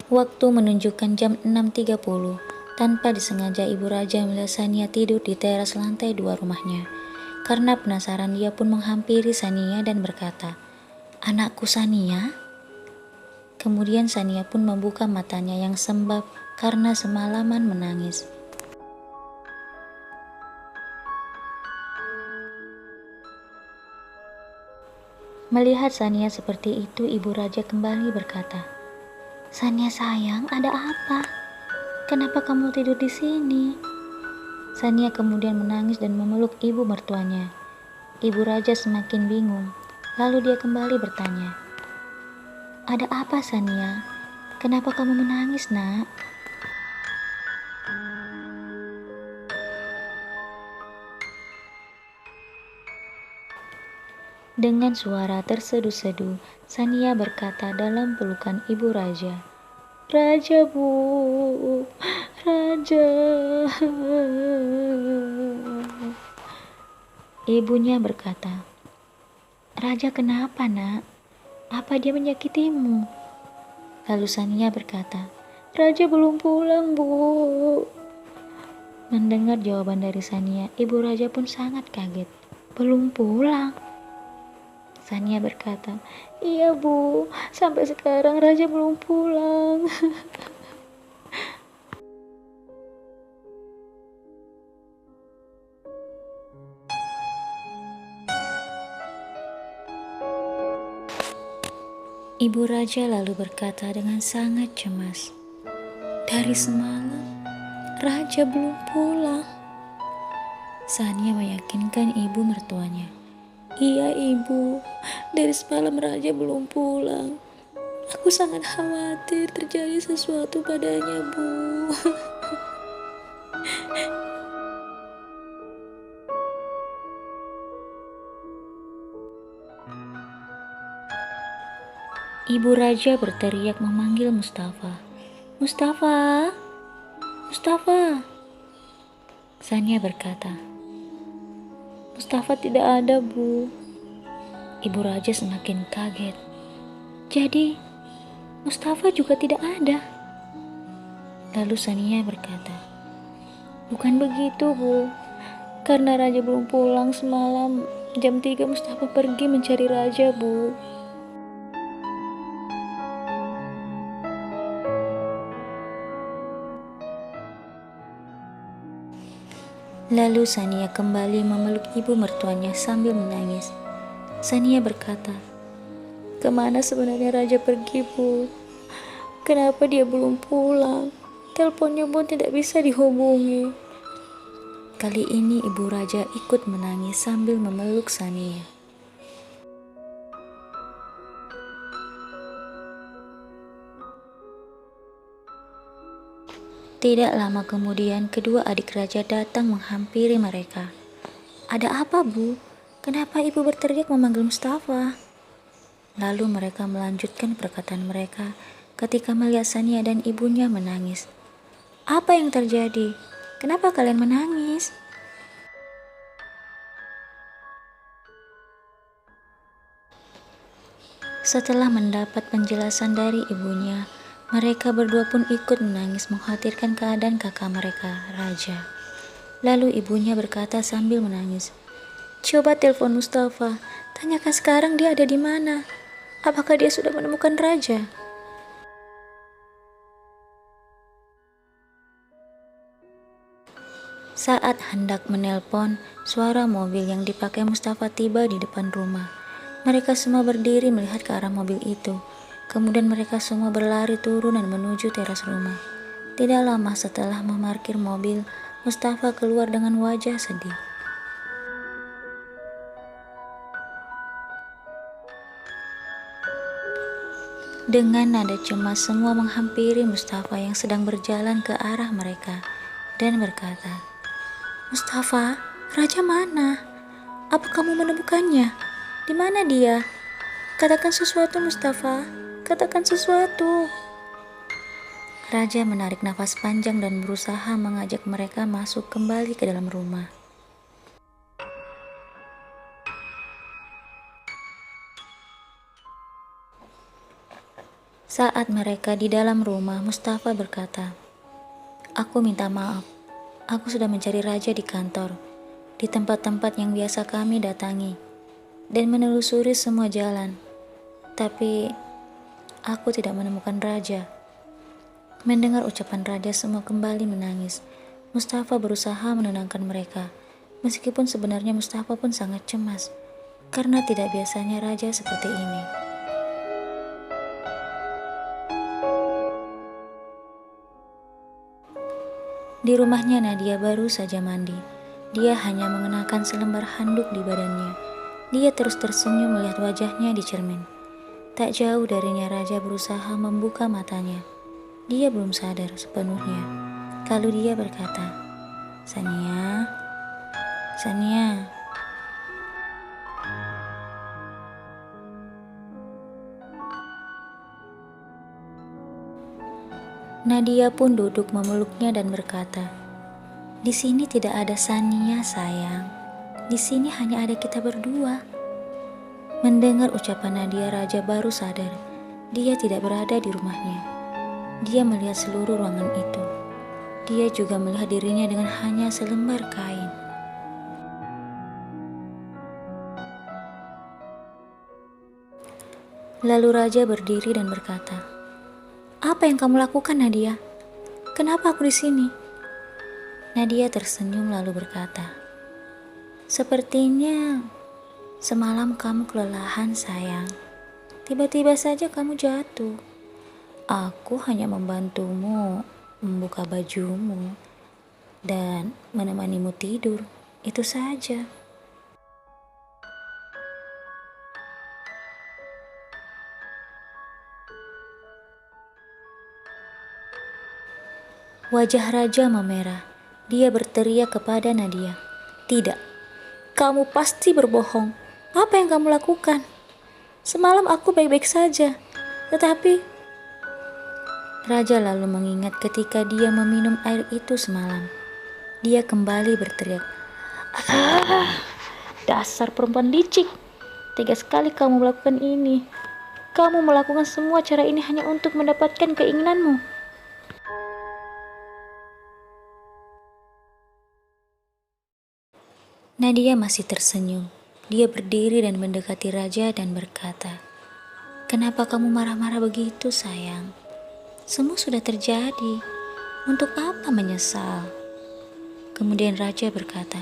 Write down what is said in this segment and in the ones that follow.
Waktu menunjukkan jam 6.30. Tanpa disengaja Ibu Raja melihat Sania tidur di teras lantai 2 rumahnya. Karena penasaran dia pun menghampiri Sania dan berkata, "Anakku Sania?" Kemudian Sania pun membuka matanya yang sembab karena semalaman menangis. Melihat Sania seperti itu, Ibu Raja kembali berkata, "Sania sayang, ada apa? Kenapa kamu tidur di sini?" Sania kemudian menangis dan memeluk ibu mertuanya. Ibu Raja semakin bingung. Lalu dia kembali bertanya, "Ada apa, Sania? Kenapa kamu menangis, Nak?" Dengan suara terseduh-seduh, Sania berkata dalam pelukan Ibu Raja, "Raja, Bu, Raja." Ibunya berkata, "Raja kenapa, Nak? Apa dia menyakitimu?" Lalu Sania berkata, "Raja belum pulang, Bu." Mendengar jawaban dari Sania, Ibu Raja pun sangat kaget. "Belum pulang?" Sania berkata, "Iya, Bu, sampai sekarang Raja belum pulang." Ibu Raja lalu berkata dengan sangat cemas, "Dari semalam, Raja belum pulang." Sania meyakinkan ibu mertuanya, "Iya, Ibu, dari semalam Raja belum pulang. Aku sangat khawatir terjadi sesuatu padanya, Bu." Ibu Raja berteriak memanggil Mustafa. "Mustafa! Mustafa!" Sania berkata, "Mustafa tidak ada, Bu." Ibu Raja semakin kaget. "Jadi, Mustafa juga tidak ada?" Lalu Sania berkata, "Bukan begitu, Bu. Karena Raja belum pulang semalam, jam 3 Mustafa pergi mencari Raja, Bu." Lalu Sania kembali memeluk ibu mertuanya sambil menangis. Sania berkata, "Kemana sebenarnya Raja pergi, Bu? Kenapa dia belum pulang? Teleponnya pun tidak bisa dihubungi." Kali ini Ibu Raja ikut menangis sambil memeluk Sania. Tidak lama kemudian, kedua adik raja datang menghampiri mereka. "Ada apa, Bu? Kenapa Ibu berteriak memanggil Mustafa?" Lalu mereka melanjutkan perkataan mereka ketika melihat Sania dan ibunya menangis. "Apa yang terjadi? Kenapa kalian menangis?" Setelah mendapat penjelasan dari ibunya, mereka berdua pun ikut menangis mengkhawatirkan keadaan kakak mereka, Raja. Lalu ibunya berkata sambil menangis, "Coba telepon Mustafa, tanyakan sekarang dia ada di mana. Apakah dia sudah menemukan Raja?" Saat hendak menelpon, suara mobil yang dipakai Mustafa tiba di depan rumah. Mereka semua berdiri melihat ke arah mobil itu. Kemudian mereka semua berlari turun dan menuju teras rumah. Tidak lama setelah memarkir mobil, Mustafa keluar dengan wajah sedih. Dengan nada cemas, semua menghampiri Mustafa yang sedang berjalan ke arah mereka dan berkata, "Mustafa, Raja mana? Apa kamu menemukannya? Di mana dia? Katakan sesuatu, Mustafa. Katakan sesuatu." Raja menarik nafas panjang dan berusaha mengajak mereka masuk kembali ke dalam rumah. Saat mereka di dalam rumah, Mustafa berkata, "Aku minta maaf. Aku sudah mencari raja di kantor, di tempat-tempat yang biasa kami datangi, dan menelusuri semua jalan. Tapi aku tidak menemukan raja." Mendengar ucapan raja, semua kembali menangis. Mustafa berusaha menenangkan mereka, meskipun sebenarnya Mustafa pun sangat cemas, karena tidak biasanya raja seperti ini. Di rumahnya Nadia baru saja mandi. Dia hanya mengenakan selembar handuk di badannya. Dia terus tersenyum melihat wajahnya di cermin. Tak jauh darinya raja berusaha membuka matanya. Dia belum sadar sepenuhnya. Lalu dia berkata, "Sania, Sania." Nadia pun duduk memeluknya dan berkata, "Di sini tidak ada Sania, sayang. Di sini hanya ada kita berdua." Mendengar ucapan Nadia, raja baru sadar. Dia tidak berada di rumahnya. Dia melihat seluruh ruangan itu. Dia juga melihat dirinya dengan hanya selembar kain. Lalu raja berdiri dan berkata, "Apa yang kamu lakukan, Nadia? Kenapa aku di sini?" Nadia tersenyum lalu berkata, "Sepertinya semalam kamu kelelahan, sayang. Tiba-tiba saja kamu jatuh. Aku hanya membantumu membuka bajumu dan menemanimu tidur. Itu saja." Wajah raja memerah. Dia berteriak kepada Nadia, "Tidak, kamu pasti berbohong. Apa yang kamu lakukan? Semalam aku baik-baik saja, tetapi..." Raja lalu mengingat ketika dia meminum air itu semalam. Dia kembali berteriak, "Ah, dasar perempuan licik. Tega sekali kamu melakukan ini. Kamu melakukan semua cara ini hanya untuk mendapatkan keinginanmu." Nadia masih tersenyum. Dia berdiri dan mendekati raja dan berkata, "Kenapa kamu marah-marah begitu, sayang? Semua sudah terjadi. Untuk apa menyesal?" Kemudian raja berkata,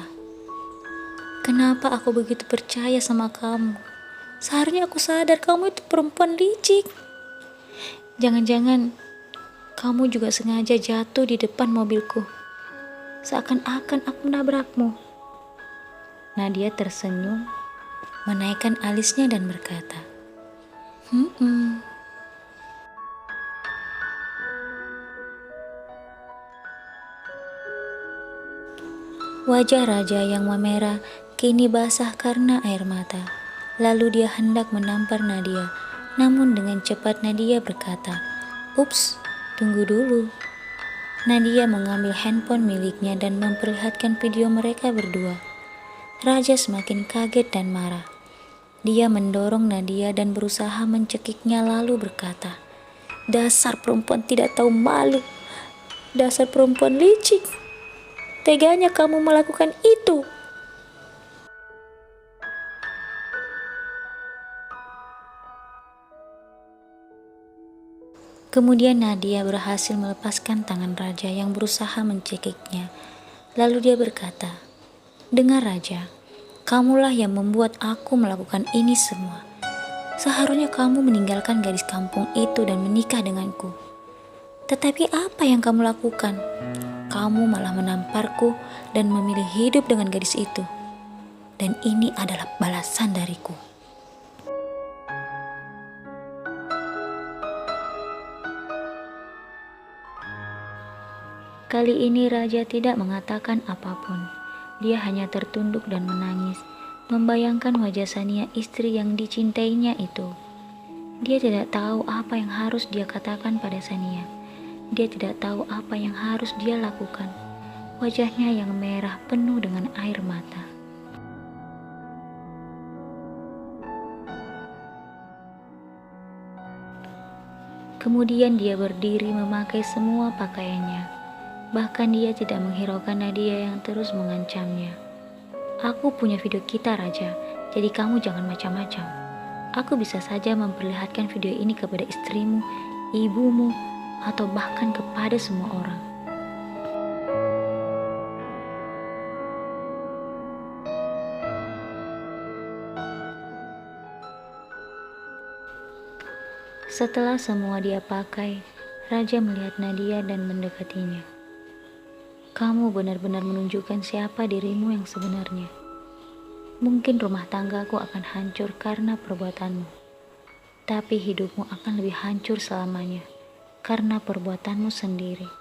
"Kenapa aku begitu percaya sama kamu? Seharusnya aku sadar kamu itu perempuan licik. Jangan-jangan kamu juga sengaja jatuh di depan mobilku. Seakan-akan aku menabrakmu." Nadia tersenyum, menaikkan alisnya dan berkata, "Hmm." Wajah raja yang memerah kini basah karena air mata. Lalu dia hendak menampar Nadia, namun dengan cepat Nadia berkata, "Ups, tunggu dulu." Nadia mengambil handphone miliknya dan memperlihatkan video mereka berdua. Raja semakin kaget dan marah. Dia mendorong Nadia dan berusaha mencekiknya lalu berkata, "Dasar perempuan tidak tahu malu. Dasar perempuan licik. Teganya kamu melakukan itu." Kemudian Nadia berhasil melepaskan tangan raja yang berusaha mencekiknya. Lalu dia berkata, "Dengar raja, kamulah yang membuat aku melakukan ini semua. Seharusnya kamu meninggalkan gadis kampung itu dan menikah denganku. Tetapi apa yang kamu lakukan? Kamu malah menamparku dan memilih hidup dengan gadis itu. Dan ini adalah balasan dariku." Kali ini raja tidak mengatakan apapun. Dia hanya tertunduk dan menangis, membayangkan wajah Sania, istri yang dicintainya itu. Dia tidak tahu apa yang harus dia katakan pada Sania. Dia tidak tahu apa yang harus dia lakukan. Wajahnya yang merah penuh dengan air mata. Kemudian dia berdiri memakai semua pakaiannya. Bahkan dia tidak menghiraukan Nadia yang terus mengancamnya. Aku punya video kita, Raja, jadi kamu jangan macam-macam. Aku bisa saja memperlihatkan video ini kepada istrimu, ibumu, atau bahkan kepada semua orang. Setelah semua dia pakai, Raja melihat Nadia dan mendekatinya. Kamu benar-benar menunjukkan siapa dirimu yang sebenarnya. Mungkin rumah tanggaku akan hancur karena perbuatanmu, tapi hidupmu akan lebih hancur selamanya karena perbuatanmu sendiri.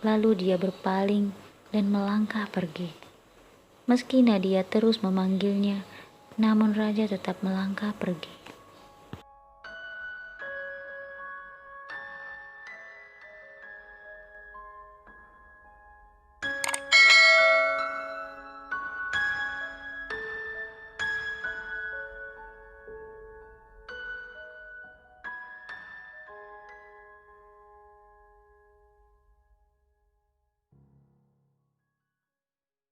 Lalu dia berpaling dan melangkah pergi. Meski Nadia terus memanggilnya, namun Raja tetap melangkah pergi.